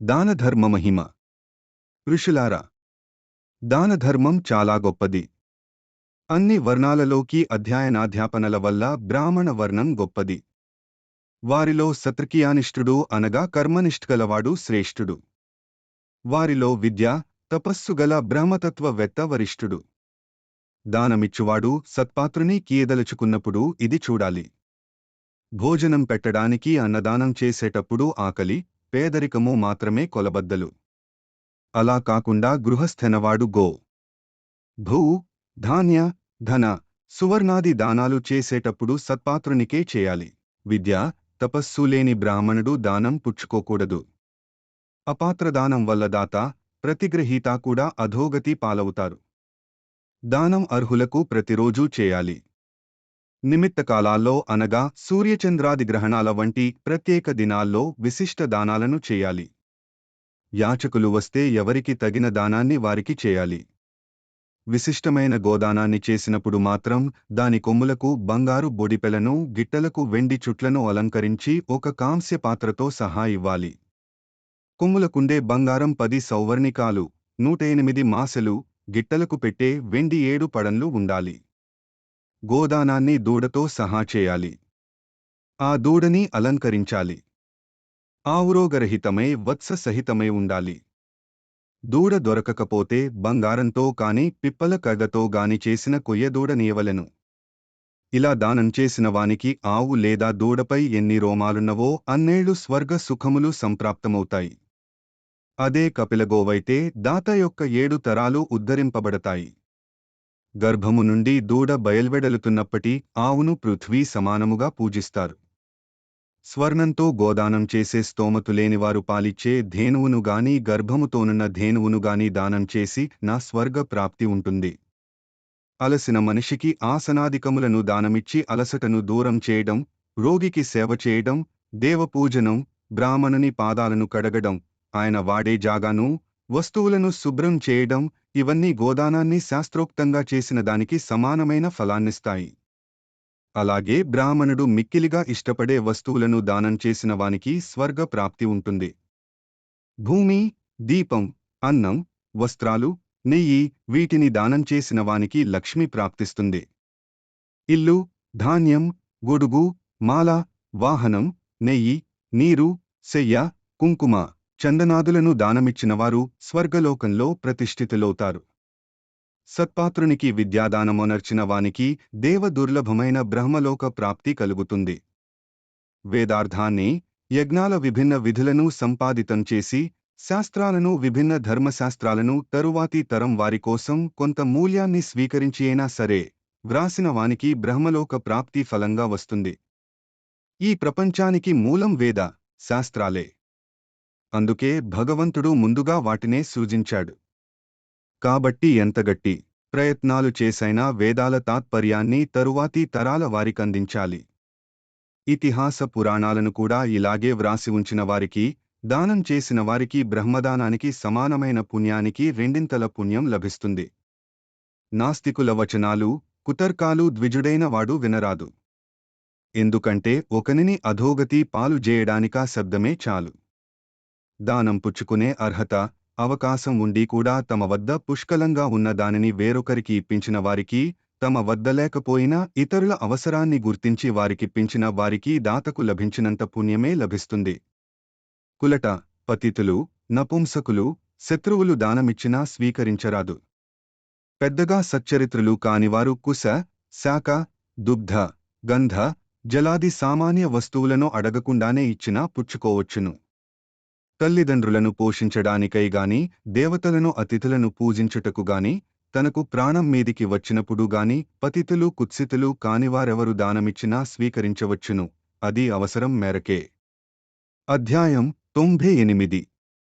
దానధర్మ మహిమ. ఋషులారా, దానధర్మం చాలా గొప్పది. అన్ని వర్ణాలలోకి అధ్యయనాధ్యాపనల వల్ల బ్రాహ్మణ వర్ణం గొప్పది. వారిలో సత్రకియానిష్ఠుడు అనగా కర్మనిష్ఠగలవాడు శ్రేష్ఠుడు. వారిలో విద్య, తపస్సుగల బ్రహ్మతత్వవేత్త వరిష్ఠుడు. దానమిచ్చువాడు సత్పాత్రుని కీయదలుచుకున్నప్పుడు ఇది చూడాలి. భోజనం పెట్టడానికి అన్నదానం చేసేటప్పుడు ఆకలి, పేదరికము మాత్రమే కొలబద్దలు. అలా కాకుండా గృహస్థెనవాడు గో, భూ, ధాన్య, ధన, సువర్ణాది దానాలు చేసేటప్పుడు సత్పాత్రునికే చేయాలి. విద్య, తపస్సు లేని బ్రాహ్మణుడు దానం పుచ్చుకోకూడదు. అపాత్రదానం వల్ల దాత, ప్రతిగ్రహీత కూడా అధోగతి పాలవుతారు. దానం అర్హులకు ప్రతిరోజూ చేయాలి. నిమిత్తకాలాల్లో అనగా సూర్యచంద్రాది గ్రహణాల వంటి ప్రత్యేక దినాల్లో విశిష్ట దానాలను చేయాలి. యాచకులు వస్తే ఎవరికి తగిన దానాన్ని వారికి చేయాలి. విశిష్టమైన గోదానాన్ని చేసినప్పుడు మాత్రం దాని కొమ్ములకు బంగారు బొడిపెలను, గిట్టలకు వెండి చుట్లను అలంకరించి ఒక కాంస్య పాత్రతో సహా ఇవ్వాలి. కొమ్ములకుండే బంగారం 10 సౌవర్ణికాలు, 108 మాసెలు, గిట్టలకు పెట్టే వెండి 7 పడన్లు ఉండాలి. గోదానాన్ని దూడతో సహా చేయాలి. ఆ దూడని అలంకరించాలి. ఆవురోగరహితమై వత్స సహితమై ఉండాలి. దూడ దొరకకపోతే బంగారంతో కాని పిప్పల కగతో గాని చేసిన కొయ్యదూడనీయవలెను. ఇలా దానం చేసిన వానికి ఆవు లేదా దూడపై ఎన్ని రోమాలున్నవో అన్నేళ్లు స్వర్గ సుఖములు సంప్రాప్తమవుతాయి. అదే కపిలగోవైతే దాత యొక్క 7 తరాలు ఉద్ధరింపబడతాయి. గర్భము నుండి దూడ బయల్వెడలుతున్నప్పటి ఆవును పృథ్వీ సమానముగా పూజిస్తారు. స్వర్ణంతో గోదానం చేసే స్తోమతు లేనివారు పాలిచ్చే ధేనువును గాని గర్భముతోనున్న ధేనువును గాని దానం చేసి నా స్వర్గ ప్రాప్తి ఉంటుంది. అలసిన మనిషికి ఆసనాదికములను దానమిచ్చి అలసటను దూరం చేయడం, రోగికి సేవ చేయడం, దేవపూజనం, బ్రాహ్మణుని పాదాలను కడగడం, ఆయన వాడే జాగాను, వస్తువులను శుభ్రం చేయడం, ఇవన్నీ గోదానాన్ని శాస్త్రోక్తంగా చేసిన దానికి సమానమైన ఫలాన్నిస్తాయి. అలాగే బ్రాహ్మణుడు మిక్కిలిగా ఇష్టపడే వస్తువులను దానం చేసిన వానికి స్వర్గ ప్రాప్తి ఉంటుంది. భూమి, దీపం, అన్నం, వస్త్రాలు, నెయ్యి వీటిని దానం చేసిన వానికి లక్ష్మి ప్రాప్తిస్తుంది. ఇల్లు, ధాన్యం, గొడుగు, మాల, వాహనం, నెయ్యి, నీరు, శయ్య, కుంకుమ, చందనాదులను దానమిచ్చినవారు స్వర్గలోకంలో ప్రతిష్ఠితులవుతారు. సత్పాత్రునికి విద్యాదానమొనర్చిన వానికి దేవదుర్లభమైన బ్రహ్మలోక ప్రాప్తి కలుగుతుంది. వేదార్థాన్ని, యజ్ఞాల విభిన్న విధులను సంపాదితం చేసి శాస్త్రాలను, విభిన్న ధర్మశాస్త్రాలను తరువాతి తరం వారికోసం కొంత మూల్యాన్ని స్వీకరించి అయినా సరే వ్రాసిన వానికి బ్రహ్మలోక ప్రాప్తి ఫలంగా వస్తుంది. ఈ ప్రపంచానికి మూలం వేద శాస్త్రాలే. అందుకే భగవంతుడు ముందుగా వాటినే సృజించాడు. కాబట్టి ఎంతగట్టి ప్రయత్నాలు చేసైనా వేదాల తాత్పర్యాన్ని తరువాతి తరాల వారికందించాలి. ఇతిహాస పురాణాలను కూడా ఇలాగే వ్రాసి ఉంచిన వారికి, దానం చేసిన వారికి బ్రహ్మదానానికి సమానమైన పుణ్యానికి రెండింతల పుణ్యం లభిస్తుంది. నాస్తికుల వచనాలు, కుతర్కాలు ద్విజుడైన వాడు వినరాదు. ఎందుకంటే ఒకనిని అధోగతి పాలు చేయడానికా శబ్దమే చాలు. దానం పుచ్చుకునే అర్హత, అవకాశం ఉండి కూడా తమ వద్ద పుష్కలంగా ఉన్న దానిని వేరొకరికి ఇప్పించిన వారికి, తమ వద్ద లేకపోయినా ఇతరుల అవసరాన్ని గుర్తించి వారికిప్పించిన వారికి దాతకు లభించినంత పుణ్యమే లభిస్తుంది. కులట, పతితులు, నపుంసకులు, శత్రువులు దానమిచ్చినా స్వీకరించరాదు. పెద్దగా సచ్చరిత్రులు కానివారు కుశ, శాక, దుగ్ధ, గంధ, జలాది సామాన్య వస్తువులను అడగకుండానే ఇచ్చినా పుచ్చుకోవచ్చును. తల్లిదండ్రులను పోషించడానికై గాని, దేవతలను అతిథులను పూజించుటకు గాని, తనకు ప్రాణం మీదికి వచ్చినప్పుడు గాని పతితులు కుత్సితులు కానివారెవరు దానమిచ్చినా స్వీకరించవచ్చును. అది అవసరం మేరకే. అధ్యాయం 98.